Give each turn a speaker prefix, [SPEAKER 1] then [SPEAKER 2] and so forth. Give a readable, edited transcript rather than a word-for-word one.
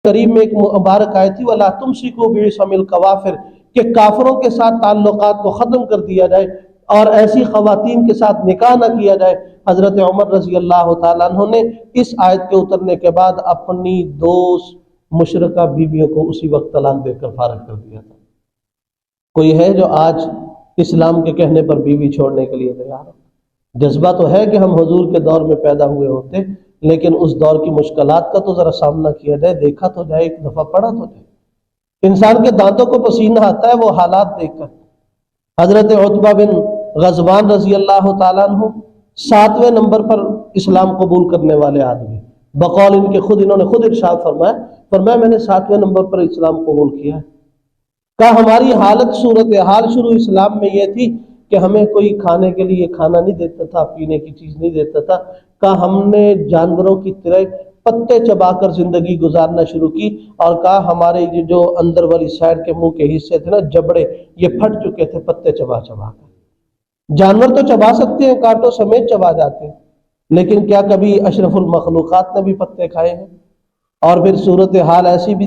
[SPEAKER 1] کریم میں ایک مبارک آیت تھی وَلَا تُمْسِكُوا بِعِصَمِ الْكَوَافِرِ کہ کافروں کے ساتھ تعلقات کو ختم کر دیا جائے اور ایسی خواتین کے ساتھ نکاح نہ کیا جائے۔ حضرت عمر رضی اللہ تعالیٰ عنہ نے اس آیت کے اترنے کے بعد اپنی دوست مشرکہ بیویوں کو اسی وقت طلاق دے کر فارغ کر دیا تھا۔ کوئی ہے جو آج اسلام کے کہنے پر بیوی چھوڑنے کے لیے تیار ہو؟ جذبہ تو ہے کہ ہم حضور کے دور میں پیدا ہوئے ہوتے، لیکن اس دور کی مشکلات کا تو ذرا سامنا کیا جائے، دیکھا تو جائے، ایک دفعہ پڑھا تو جائے۔ انسان کے دانتوں کو پسینہ آتا ہے وہ حالات دیکھ کر۔ حضرت عتبہ بن غزوان رضی اللہ تعالیٰ عنہ 7ویں نمبر پر اسلام قبول کرنے والے آدمی، بقول ان کے خود، انہوں نے خود ارشاد فرمایا میں نے 7ویں نمبر پر اسلام قبول کیا ہے۔ کہا ہماری حالت صورتحال شروع اسلام میں یہ تھی کہ ہمیں کوئی کھانے کے لیے کھانا نہیں دیتا تھا، پینے کی چیز نہیں دیتا تھا۔ کہا ہم نے جانوروں کی طرح پتے چبا کر زندگی گزارنا شروع کی، اور کہا ہمارے جو اندر والی سائڈ کے منہ کے حصے تھے نا، جبڑے، یہ پھٹ چکے تھے پتے چبا چبا کر۔ جانور تو چبا سکتے ہیں، کانٹوں سمیت چبا جاتے ہیں، لیکن کیا کبھی اشرف المخلوقات نے بھی پتے کھائے ہیں؟ اور پھر صورتحال ایسی بھی